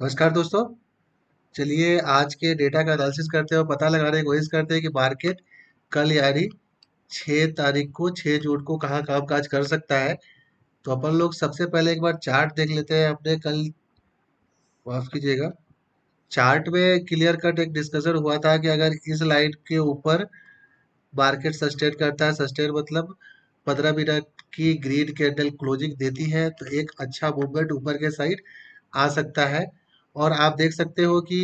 नमस्कार दोस्तों। चलिए आज के डेटा का एनालिसिस करते हैं और पता लगाने की कोशिश करते हैं कि मार्केट कल यानी 6 तारीख को 6 जून को कहाँ कामकाज कर सकता है। तो अपन लोग सबसे पहले एक बार चार्ट देख लेते हैं। अपने कल माफ कीजिएगा, चार्ट में क्लियर कट एक डिस्कशन हुआ था कि अगर इस लाइन के ऊपर मार्केट सस्टेन करता है, सस्टेन मतलब 15 मिनट की ग्रीन कैंडल क्लोजिंग देती है, तो एक अच्छा मूवमेंट ऊपर के साइड आ सकता है। और आप देख सकते हो कि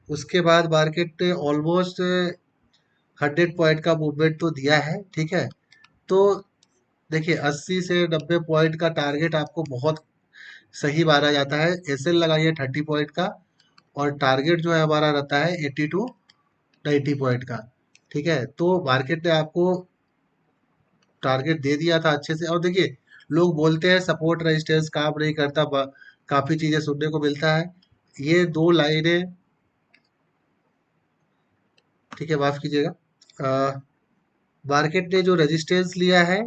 उसके बाद मार्केट ऑलमोस्ट 100 पॉइंट का मूवमेंट तो दिया है। ठीक है, तो देखिए 80 से 90 पॉइंट का टारगेट आपको बहुत सही माना जाता है। एसएल लगाइए 30 पॉइंट का, और टारगेट जो है हमारा रहता है 80 to 90 पॉइंट का। ठीक है, तो मार्केट ने आपको टारगेट दे दिया था अच्छे से। और देखिए, लोग बोलते हैं सपोर्ट रेजिस्टेंस काम नहीं करता, काफी चीजें सुनने को मिलता है। ये दो लाइनें, ठीक है माफ कीजिएगा, मार्केट ने जो रेजिस्टेंस लिया है,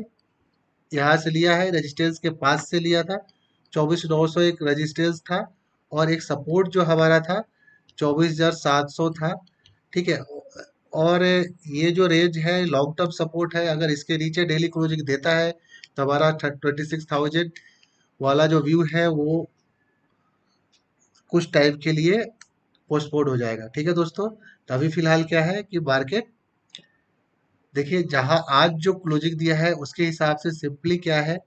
यहाँ से लिया है, रेजिस्टेंस के पास से लिया था। 24,900 एक रेजिस्टेंस था, और एक सपोर्ट जो हमारा था 24,700 था। ठीक है, और ये जो रेंज है लॉन्ग टर्म सपोर्ट है। अगर इसके नीचे डेली क्लोजिंग देता है तो हमारा 26,000 वाला जो व्यू है वो कुछ टाइम के लिए पोस्टपोन हो जाएगा। ठीक है दोस्तों, तो अभी फिलहाल क्या है कि मार्केट देखिए जहां आज जो क्लोजिंग दिया है उसके हिसाब से सिंपली क्या है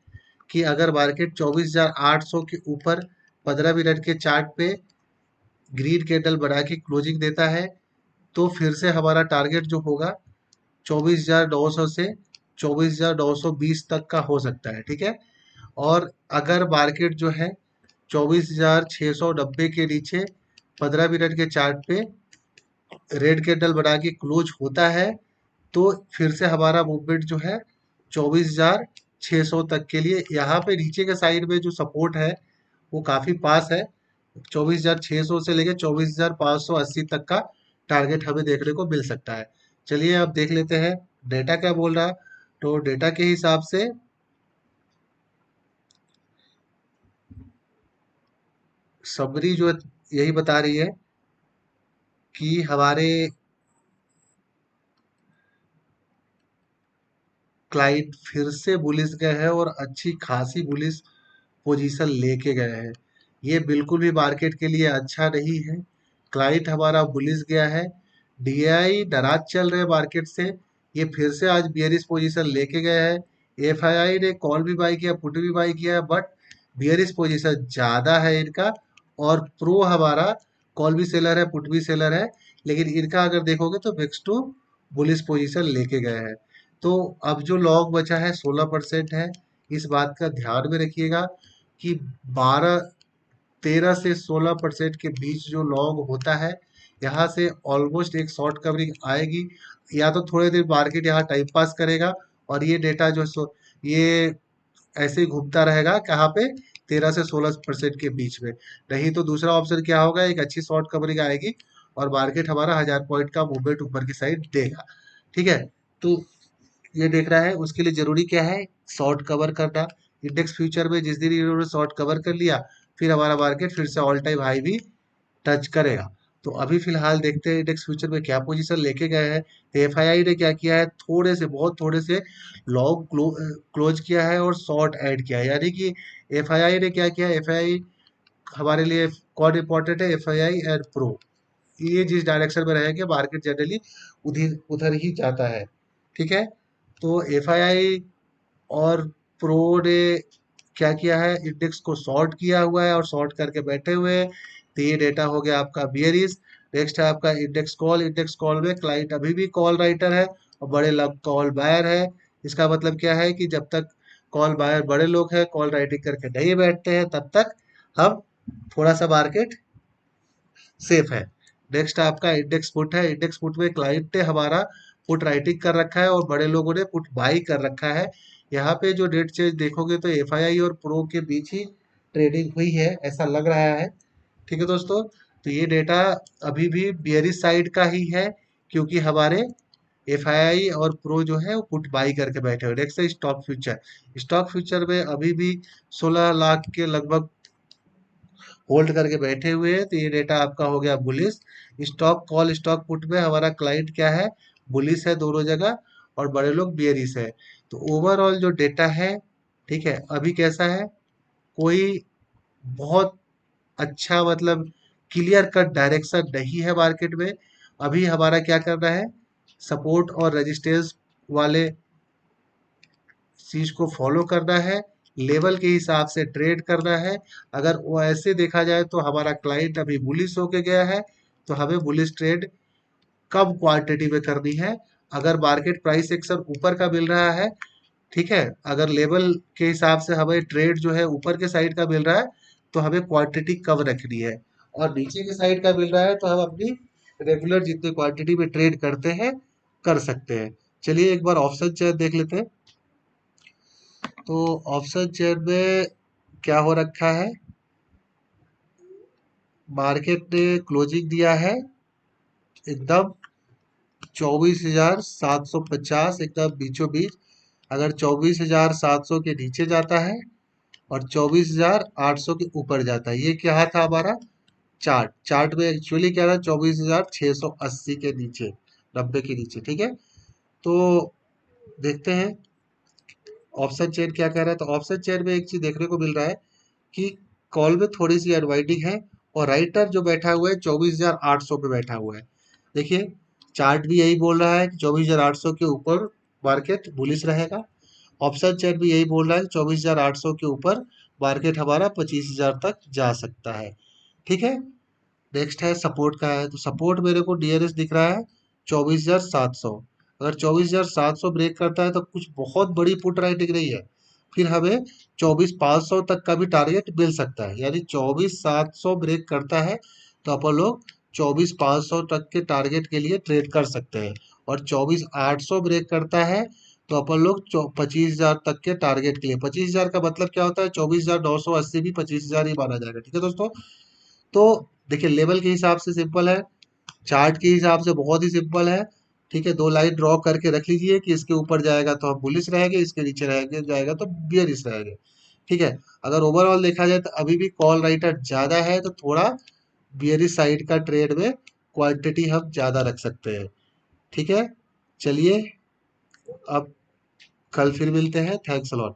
कि अगर मार्केट 24,800 के ऊपर 15 मिनट के चार्ट पे ग्रीन कैंडल बना के क्लोजिंग देता है, तो फिर से हमारा टारगेट जो होगा 24,900 से 24,920 तक का हो सकता है। ठीक है, और अगर मार्केट जो है 24,690 के नीचे 15 मिनट के चार्ट पे रेड कैंडल बना के क्लोज होता है, तो फिर से हमारा मूवमेंट जो है 24,600 तक के लिए, यहाँ पे नीचे के साइड में जो सपोर्ट है वो काफी पास है। 24,600 से लेके 24,580 तक का टारगेट हमें देखने को मिल सकता है। चलिए अब देख लेते हैं डेटा क्या बोल रहा। तो डेटा के हिसाब से समरी जो यही बता रही है कि हमारे क्लाइंट फिर से बुलिश गए हैं और अच्छी खासी बुलिश पोजीशन लेके गए हैं। ये बिल्कुल भी मार्केट के लिए अच्छा नहीं है। क्लाइंट हमारा बुलिश गया है, डीआई नाराज चल रहे मार्केट से। ये फिर से आज बियरिश पोजीशन लेके गए हैं। एफआईआई ने कॉल भी बाई किया, पुट भी बाई किया, बट बियरिश पोजीशन ज्यादा है इनका। और प्रो हमारा कॉल भी सेलर है, पुट भी सेलर है, लेकिन इनका अगर देखोगे तो मिक्स टू बुलिश पोजीशन लेके गए हैं। तो अब जो लॉन्ग बचा है 16% है। इस बात का ध्यान में रखिएगा कि 13 से 16% के बीच जो लॉन्ग होता है, यहाँ से ऑलमोस्ट एक शॉर्ट कवरिंग आएगी। या तो थोड़े देर मार्केट यहाँ टाइम पास करेगा, और ये डेटा जो ये ऐसे ही घूमता रहेगा कहाँ पे, 13 से 16% के बीच में। नहीं तो दूसरा ऑप्शन क्या होगा, एक अच्छी शॉर्ट कवरिंग आएगी और मार्केट हमारा 1,000 पॉइंट का मूवमेंट ऊपर की साइड देगा। ठीक है, तो ये देख रहा है उसके लिए जरूरी क्या है, शॉर्ट कवर करना। इंडेक्स फ्यूचर में जिस दिन इन्होंने शॉर्ट कवर कर लिया, फिर हमारा मार्केट फिर से ऑल टाइम हाई भी टच करेगा। तो अभी फिलहाल देखते हैं इंडेक्स फ्यूचर में क्या पोजीशन लेके गए हैं। एफआईआई ने क्या किया है, थोड़े से बहुत थोड़े से लॉन्ग क्लोज किया है और शॉर्ट ऐड किया है। यानी कि एफआईआई ने क्या किया, एफआईआई हमारे लिए कौन इंपॉर्टेंट है, एफआईआई एंड प्रो। ये जिस डायरेक्शन में रहेंगे मार्केट जनरली उधर उधर ही जाता है। ठीक है, तो एफआईआई और प्रो ने क्या किया है, इंडेक्स को शॉर्ट किया हुआ है और शॉर्ट करके बैठे हुए हैं। तो ये डेटा हो गया आपका बियरिश। नेक्स्ट है आपका इंडेक्स कॉल। इंडेक्स कॉल में क्लाइंट अभी भी कॉल राइटर है और बड़े लोग कॉल बायर है। इसका मतलब क्या है कि जब तक कॉल बायर बड़े लोग हैं कॉल राइटिंग करके नहीं बैठते हैं, तब तक हम थोड़ा सा मार्केट सेफ है। नेक्स्ट आपका इंडेक्स पुट है। इंडेक्स पुट में क्लाइंट ने हमारा पुट राइटिंग कर रखा है और बड़े लोगों ने पुट बाई कर रखा है। यहाँ पे जो डेट चेंज देखोगे तो एफआईआई और प्रो के बीच ही ट्रेडिंग हुई है, ऐसा लग रहा है। ठीक है दोस्तों, तो ये डेटा अभी भी बियरिश साइड का ही है, क्योंकि हमारे एफआईआई और प्रो जो है वो पुट बाई करके बैठे हुए। नेक्स्ट है स्टॉक फ्यूचर। स्टॉक फ्यूचर में अभी भी 16 लाख के लगभग होल्ड करके बैठे हुए हैं, तो ये डेटा आपका हो गया bullish. Stock call stock put में हमारा क्लाइंट क्या है, बुलिश है दोनों जगह, और बड़े लोग बियरिश है। तो ओवरऑल जो डेटा है, ठीक है, अभी कैसा है, कोई बहुत अच्छा मतलब क्लियर कट डायरेक्शन नहीं है मार्केट में। अभी हमारा क्या करना है, सपोर्ट और रेजिस्टेंस वाले चीज को फॉलो करना है, लेवल के हिसाब से ट्रेड करना है। अगर वो ऐसे देखा जाए तो हमारा क्लाइंट अभी बुलिश होके गया है, तो हमें बुलिश ट्रेड कम क्वांटिटी में करनी है। अगर मार्केट प्राइस एक्शन ऊपर का मिल रहा है, ठीक है, अगर लेवल के हिसाब से हमें ट्रेड जो है ऊपर के साइड का मिल रहा है, तो हमें क्वांटिटी कम रखनी है, और नीचे के साइड का मिल रहा है तो हम अपनी रेगुलर जितनी क्वांटिटी में ट्रेड करते हैं कर सकते हैं। चलिए एक बार ऑप्शन चेयर देख लेते हैं। तो ऑप्शन चेयर में क्या हो रखा है, मार्केट ने क्लोजिंग दिया है एकदम 24,750, एकदम बीचों बीच। अगर 24,700 के नीचे जाता है और 24,800 के ऊपर जाता है, ये क्या था हमारा चार्ट। चार्ट में एक्चुअली क्या था, 24,680 के नीचे, 90 के नीचे, ठीक है। तो देखते हैं ऑप्शन चेन क्या कह रहा है। तो ऑप्शन चेन में एक चीज देखने को मिल रहा है कि कॉल में थोड़ी सी अनवाइंडिंग है, और राइटर जो बैठा हुआ है 24,800 पे बैठा हुआ है। देखिए चार्ट भी यही बोल रहा है कि 24,800 के ऊपर मार्केट बुलिश रहेगा। ऑप्शन चेन भी यही बोल रहा है कि 24,800 के ऊपर मार्केट हमारा 25,000 तक जा सकता है, ठीक है। नेक्स्ट है सपोर्ट का है, तो सपोर्ट मेरे को डियरेस्ट दिख रहा है 24,700। अगर 24,700 ब्रेक करता है तो कुछ बहुत बड़ी पुट राइटिंग नहीं है, फिर हमें 24,500 तक का भी टारगेट मिल सकता है। यानी 24,700 ब्रेक करता है तो अपन लोग 24,500 तक के टारगेट के लिए ट्रेड कर सकते हैं, और 24,800 ब्रेक करता है तो अपन लोग 25,000 तक के टारगेट के लिए, 25,000 का मतलब क्या होता है, 24,980 भी 25,000 ही माना जाएगा, ठीक है दोस्तों। तो देखिए लेवल के हिसाब से सिंपल है, चार्ट के हिसाब से बहुत ही सिंपल है, ठीक है। दो लाइन ड्रॉ करके रख लीजिए कि इसके ऊपर जाएगा तो हम बुलिश रहेंगे, इसके नीचे रहेंगे जाएगा तो बियरिश रहेंगे, ठीक है। अगर ओवरऑल देखा जाए तो अभी भी कॉल राइटर ज्यादा है, तो थोड़ा बियरिश साइड का ट्रेड में क्वांटिटी हम ज्यादा रख सकते हैं, ठीक है। चलिए अब कल फिर मिलते हैं, थैंक्स अ लॉट।